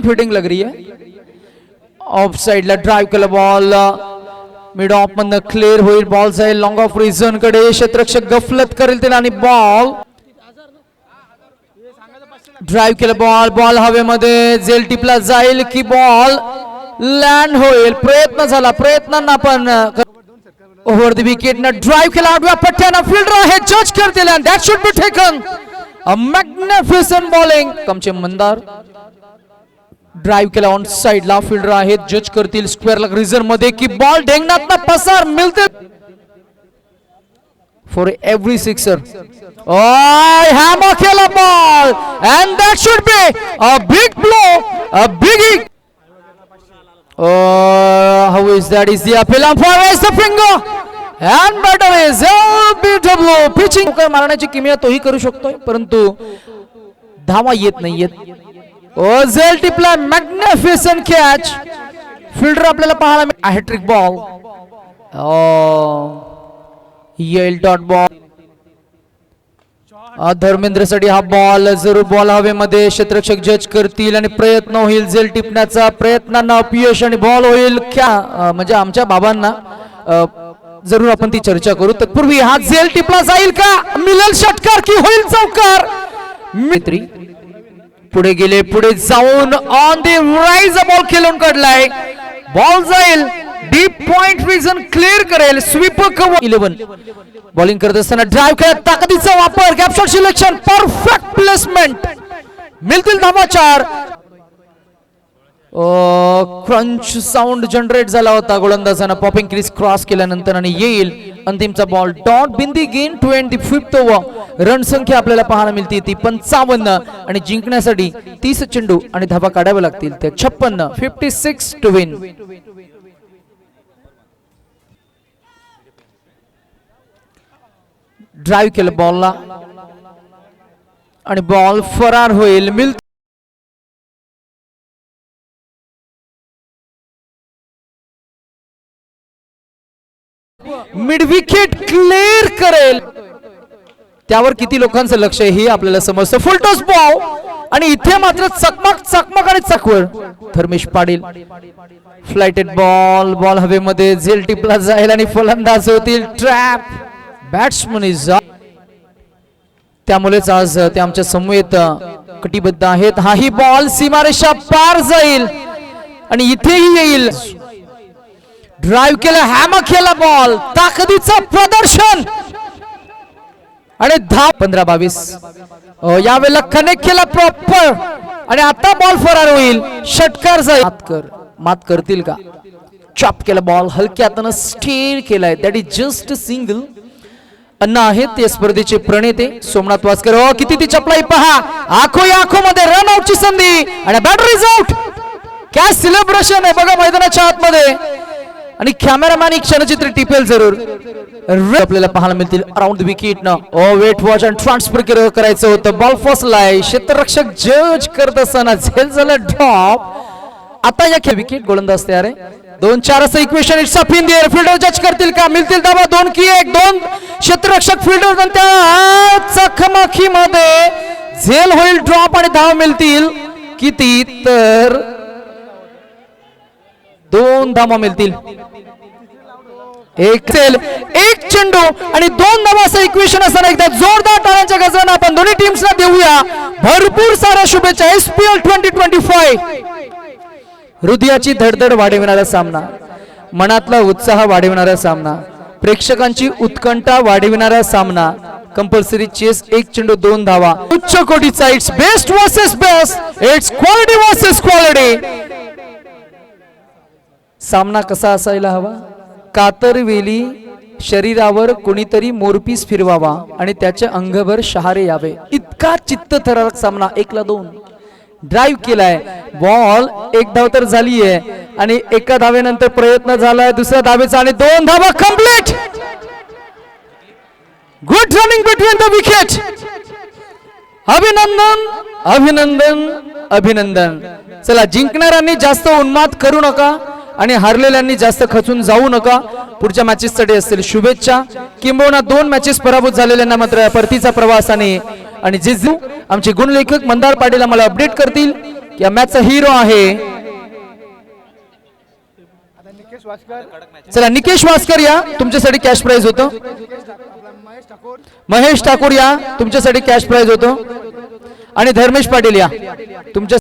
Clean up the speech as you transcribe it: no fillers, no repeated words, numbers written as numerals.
Fitting लग रही है. ऑफ साइडला ड्राइव्ह केला बॉल, मिड ऑफ मधनं क्लिअर होईल. बॉल जाईल लॉंग ऑफ रिझन कडे. क्षेत्ररक्षक गफलत करेल त्याला आणि बॉल ड्राइव्ह केला बॉल. बॉल हवेमध्ये जेल टिपला जाईल की बॉल लँड होईल. प्रयत्न झाला, प्रयत्नांना पण ओव्हर द विकेट न ड्राइव्ह केला. आडव्या पट्ट्यानं फिल्डर आहे जज करतील आणि that should be taken. A magnificent bowling. कमचे मंदार ड्राइव्ह केला ऑन साइडला. फिल्डर आहेत जज करतील स्क्वेअरला रिझन मध्ये की बॉल ढेंगणात पसार मिळते फॉर एव्हरी सिक्सर. हॅमर केला ball and that should be a big blow, a big hit. How is that? Is the appeal umpire raise the finger and batter is LBW pitching. मारण्याची किमया तोही करू शकतोय परंतु धावा येत नाहीयेत. झेल टिपला मॅग्निफिसंट कॅच. फिल्डर आपल्याला पाहायला हॅट्रिक बॉल. येईल डॉट बॉल. धर्मेंद्र साठी हा बॉल जरूर बॉल हवेमध्ये. क्षेत्ररक्षक जज करतील आणि प्रयत्न होईल झेल टिपण्याचा. प्रयत्नांना अपयश आणि बॉल होईल. क्या म्हणजे आमच्या बाबांना जरूर आपण ती चर्चा करू. तत्पूर्वी हा झेल टिपला जाईल का? मिळेल षटकार की होईल चौकार? मित्री पुढे गेले, पुढे जाऊन ऑन द राइज बॉल खेळून काढलाय. बॉल जाईल डीप पॉइंट रिजन क्लिअर करेल. स्वीपर कव्हर 11 बॉलिंग करत असताना ड्राइव्ह केला. ताकदीचा वापर. Gap shot selection. Perfect placement. मिळतील धावा 4. क्रंच साऊंड जनरेट झाला होता गोलंदाजानं पॉपिंग क्रीज क्रॉस केल्यानंतर आणि येईल अंतिमचा बॉल. डॉट बिंदी गेन 25th ओव्हर. रन संख्या आपल्याला पाहायला मिळते ती 55 आणि जिंकण्यासाठी 30 चेंडू आणि धावा काढाव्या लागतील ते 56. 56 टू विन. ड्राइव्ह केलं बॉलला आणि बॉल फरार होईल. मिल मिड विकेट क्लिअर करेल. त्यावर किती लोकांचं लक्ष आहे हे आपल्याला समजतं. फुल टॉस बॉल आणि इथे मात्र चकमक चकमक आणि चकवळ. Dharmesh Patil flighted ball. Ball हवेमध्ये झेल टिपला जाईल आणि फलंदाज होतील ट्रॅप. बॅट्समन इज त्यामुळेच आज ते आमच्या समवेत कटिबद्ध आहेत. हाही बॉल सीमारेषा पार जाईल आणि इथेही येईल. ड्राइव्ह केला, हॅमर केला बॉल. ताकदीचं प्रदर्शन आणि धाव 15-22. यावेळेला कनेक्ट केला प्रॉपर आणि आता बॉल फरार होईल. षटकार जाईल. मात करतील का? चॉप केला बॉल हलक्यातनं स्टील केलाय. That is just single. अण्णा आहेत ते स्पर्धेचे प्रणेते सोमनाथ वासकर. किती ती चपलाई पहा. आखो या आखो मध्ये रन आउटची संधी आणि बॅटर इज आउट. काय सेलिब्रेशन आहे बघा मैदानाच्या आतमध्ये आणि कॅमेरामॅन एक क्षणचित्र टिपेल जरूर. आपल्याला पाहायला मिळतील अराउंड द विकेट ना. वेट वॉच आणि ट्रान्सफर करायचं होतं. बॉल फसलाय. क्षेत्ररक्षक जज करत असताना झेल झाला ड्रॉप. आता या विकेट गोलंदाज तयार आहे. 2-4 असं equation. It's up in the air. Fielder जज करतील का? मिळतील धावा 2 की 1. 2 क्षेत्ररक्षक फिल्डर त्या चकमकी मध्ये झेल होईल ड्रॉप आणि धावा मिळतील किती तर 2 धावा मिळतील. एक चेंडू आणि 2 धावा असं इक्वेशन असताना एकदा जोरदार टाळ्यांच्या गजरानं आपण दोन्ही टीम्सना देऊया भरपूर साऱ्या शुभेच्छा. SPL 2025 हृदयाची धडधड वाढविणारा सामना, मनातला उत्साह वाढविणारा सामना, प्रेक्षकांची उत्कंठा वाढविणारा सामना. Compulsory chess. 1 चेंडू 2 धावा. उच्च कोटीचा. It's best versus best. It's quality versus quality. सामना कसा असायला हवा? कातरवेली शरीरावर कोणीतरी मोरपीस फिरवावा आणि त्याच्या अंगभर शहारे यावे इतका चित्तथरारक सामना. 1-2 ड्राइव्ह केलाय. बॉल 1 धाव तर झाली आहे आणि एका धावेनंतर प्रयत्न झालाय दुसऱ्या धावेचा आणि 2 धावा complete. Good running between the wicket. अभिनंदन अभिनंदन अभिनंदन. चला जिंकणाऱ्यांनी जास्त उन्माद करू नका आणि हारलेल्यांनी जास्त खचून जाऊ नका. पुढच्या मॅचेस साठी असतील शुभेच्छा. किंबहुना 2 मॅचेस पराभूत झालेल्यांना मात्र परतीचा प्रवास आणि जे आमचे गुणलेखक मंदार पाटील आम्हाला अपडेट करतील या मॅचचा हिरो आहे. चला निकेश वास्कर या, तुमच्यासाठी कॅश प्राइज होतं. महेश ठाकूर या, तुमच्यासाठी कॅश प्राइज होतं. आणि धर्मेश पाटील या तुमच्या